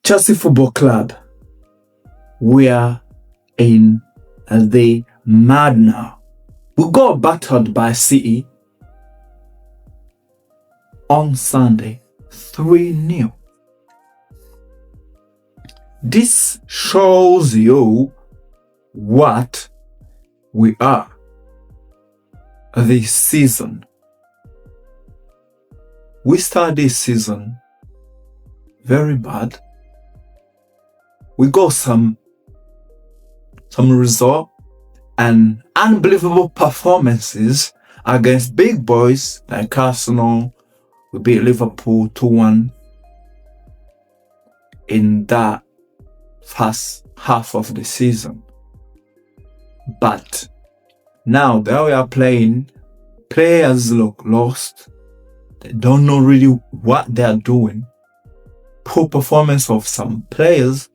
Chelsea Football Club, we are in the mud now. We got battered by City on Sunday, 3-0. This shows you what we are this season. We start this season very bad. We got some result and unbelievable performances against big boys like Arsenal. We beat Liverpool 2-1 in that first half of the season. But now that we are playing, players look lost. They don't know really what they are doing. Poor performance of some players.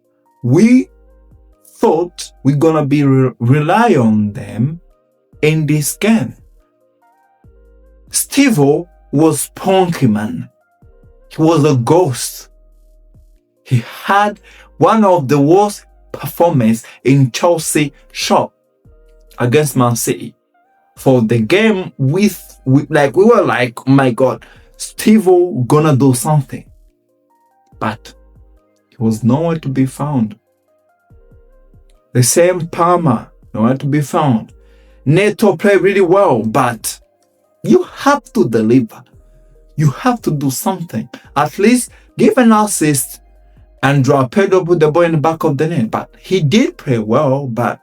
We thought we're gonna be rely on them in this game. Steve-O was punky, man. He was a ghost. He had one of the worst performances in Chelsea shop against Man City. For the game we were like, oh my God, Steve-O gonna do something. But he was nowhere to be found. The same Palmer, nowhere to be found. Neto played really well, but you have to deliver. You have to do something. At least give an assist and draw Pedro put the ball in the back of the net. But he did play well, but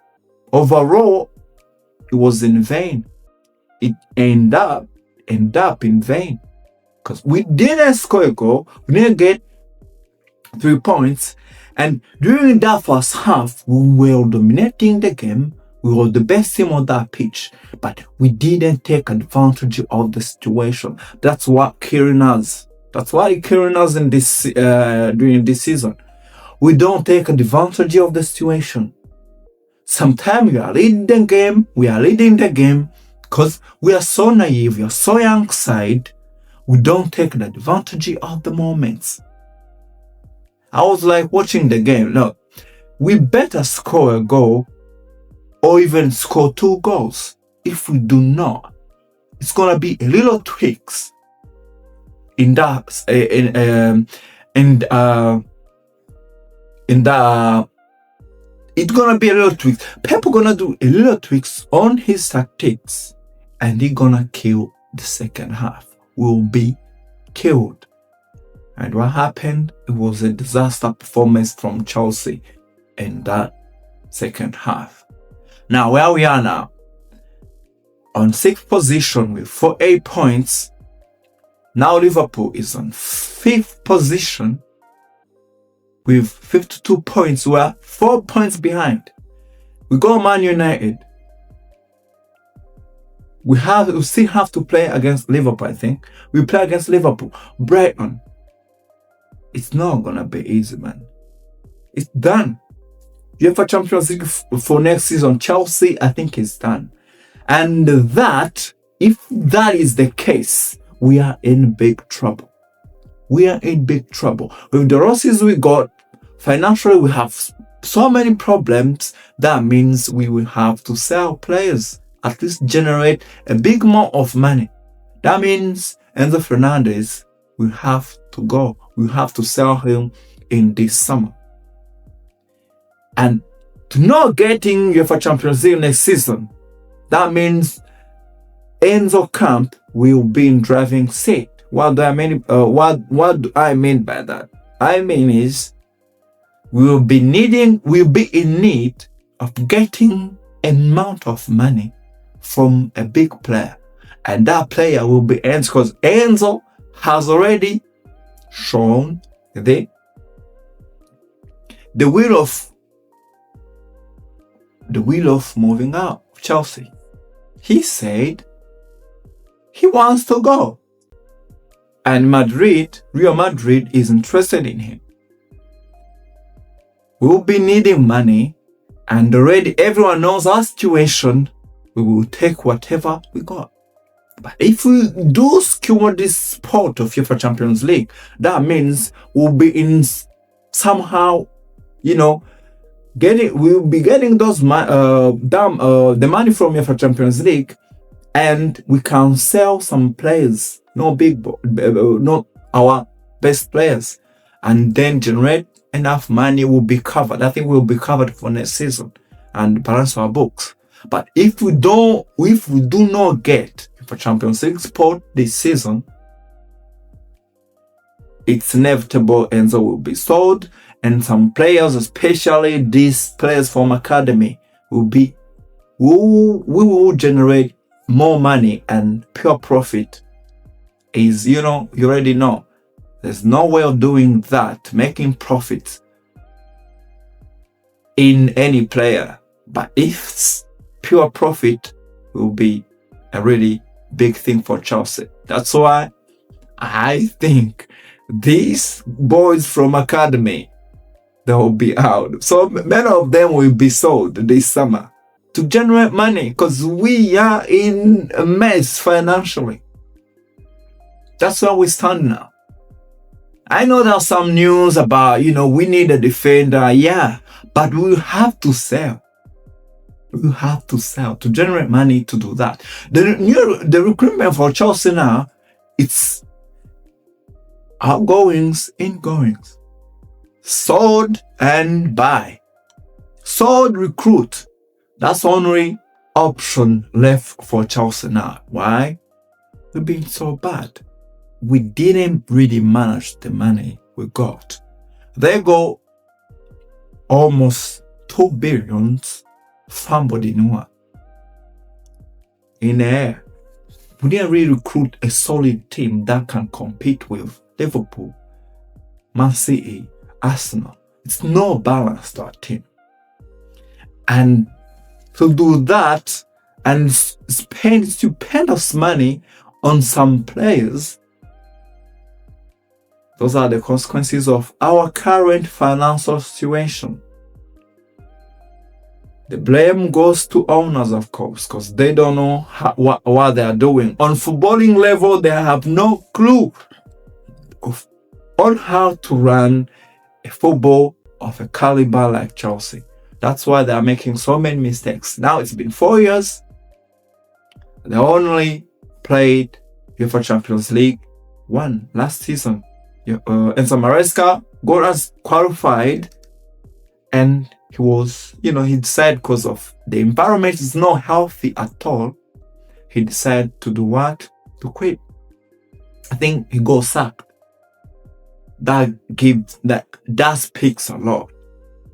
overall, it was in vain. It ended up in vain. Because we didn't score a goal. We didn't get 3 points. And during that first half, we were dominating the game. We were the best team on that pitch. But we didn't take advantage of the situation. That's what killing us. That's why killing us in this during this season. We don't take advantage of the situation. Sometimes we are leading the game because we are so naive, we are so young side. We don't take the advantage of the moments. I was like watching the game. Look, we better score a goal or even score 2 goals. If we do not, it's gonna be a little tweaks in that it's gonna be a little tweaks. Pep gonna do a little tweaks on his tactics, and he gonna kill the second half. Will be killed. And what happened? It was a disaster performance from Chelsea in that second half. Now, where we are now, on 6th position with 48 points. Now Liverpool is on 5th position with 52 points. We are 4 points behind. We got Man United. We still have to play against Liverpool, I think. We play against Liverpool. Brighton. It's not gonna be easy, man. It's done. UEFA Champions League for next season, Chelsea, I think it's done. And that, if that is the case, we are in big trouble. We are in big trouble. With the losses we got, financially we have so many problems. That means we will have to sell players, at least generate a big amount of money. That means Enzo Fernandez will have to go. We have to sell him in this summer. And to not getting UEFA Champions League next season, that means Enzo Camp will be in driving seat. What do I mean? What do I mean by that? I mean is we'll be in need of getting an amount of money from a big player, and that player will be Enzo, because Enzo has already shown the will of moving out of Chelsea. He said he wants to go, and Real Madrid is interested in him. We'll be needing money, and already everyone knows our situation. We will take whatever we got. But if we do secure this spot of UEFA Champions League, that means we'll be in somehow, we'll be getting those the money from UEFA Champions League, and we can sell some players, not our best players, and then generate enough money. Will be covered. I think we'll be covered for next season and balance our books. But if we do not get UEFA Champions League spot this season, it's inevitable Enzo will be sold, and some players, especially these players from academy, we will generate more money, and pure profit is, you already know, there's no way of doing that, making profits in any player. But if pure profit, will be a really big thing for Chelsea. That's why I think these boys from academy, they will be out. So many of them will be sold this summer to generate money, because we are in a mess financially. That's where we stand now. I know there's some news about, we need a defender. Yeah, but we have to sell. We have to sell to generate money to do that. The recruitment for Chelsea now, it's outgoings, ingoings, sold and buy, sold, recruit. That's the only option left for Chelsea now. Why? We've been so bad. We didn't really manage the money we got. They go almost 2 billion fumbled in the air. We didn't really recruit a solid team that can compete with Liverpool, Man City, Arsenal. It's no balance to our team. And to do that and spend stupendous money on some players, those are the consequences of our current financial situation. The blame goes to owners, of course, because they don't know what they are doing. On footballing level, they have no clue on how to run a football of a caliber like Chelsea. That's why they are making so many mistakes. Now it's been 4 years. They only played UEFA Champions League 1 last season. Enzo Maresca got us qualified, and he was, he decided, because of the environment is not healthy at all, he decided to do what? To quit. I think he got sacked. That speaks a lot.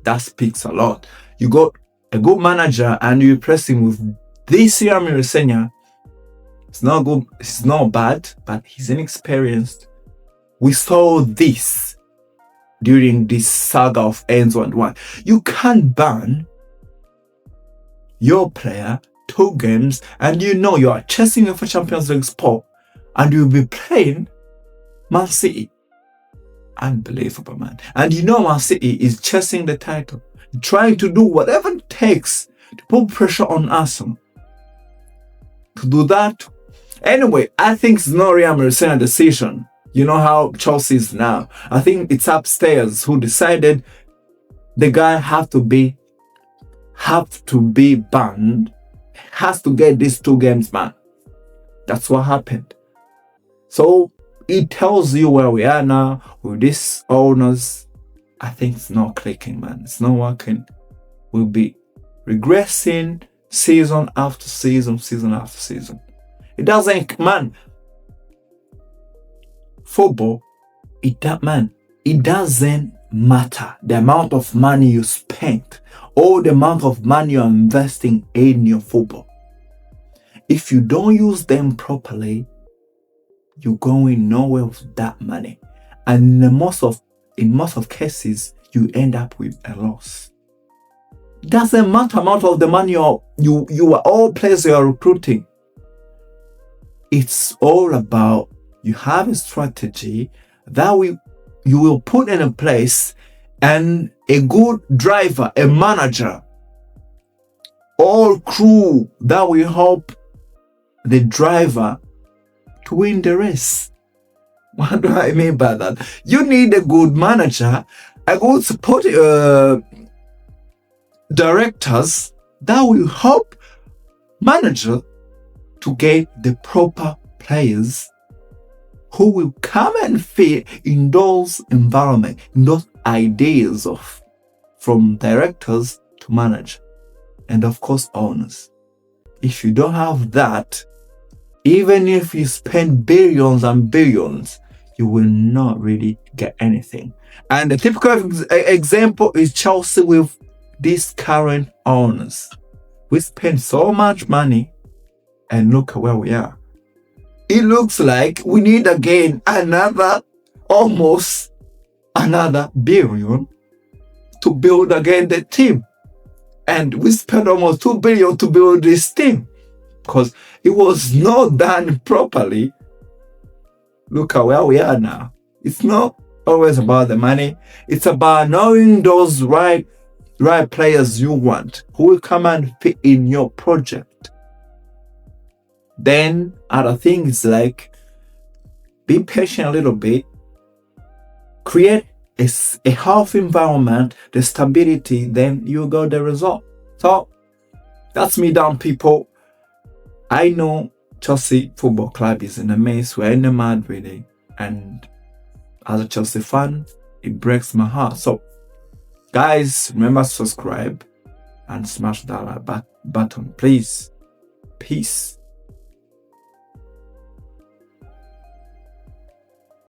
That speaks a lot. You got a good manager and you replace him with this year Mirisenya. It's not good, it's not bad, but he's inexperienced. We saw this during this saga of Enzo and one. You can't ban your player 2 games and you are chasing for Champions League spot and you'll be playing Man City. Unbelievable, man. And Man City is chasing the title, trying to do whatever it takes to put pressure on Arsenal. To do that, anyway, I think it's not Real Madrid's decision. You know how Chelsea is now. I think it's upstairs who decided the guy have to be banned, has to get these 2 games banned. That's what happened. So it tells you where we are now with these owners. I think it's not clicking, man. It's not working. We'll be regressing season after season, season after season. It doesn't, man. Football, it doesn't matter the amount of money you spent or the amount of money you're investing in your football. If you don't use them properly, you're going nowhere with that money. And in most of cases, you end up with a loss. It doesn't matter amount of the money you are all players you are recruiting. It's all about you have a strategy that you will put in place, and a good driver, a manager, all crew that will help the driver to win the race. What do I mean by that? You need a good manager a good support directors that will help manager to get the proper players who will come and fit in those environment, in those ideas of from directors to manager, and of course owners. If you don't have that, even if you spend billions and billions, you will not really get anything. And the typical example is Chelsea with these current owners. We spend so much money and look at where we are. It looks like we need again almost another billion to build again the team. And we spent almost 2 billion to build this team because it was not done properly. Look at where we are now. It's not always about the money. It's about knowing those right players you want who will come and fit in your project. Then other things like be patient a little bit, create a health environment, the stability, then you got the result. So that's me done, people. I know Chelsea Football Club is in a mess. We're in a mad really, and as a Chelsea fan, it breaks my heart. So guys, remember to subscribe and smash that like button, please. Peace.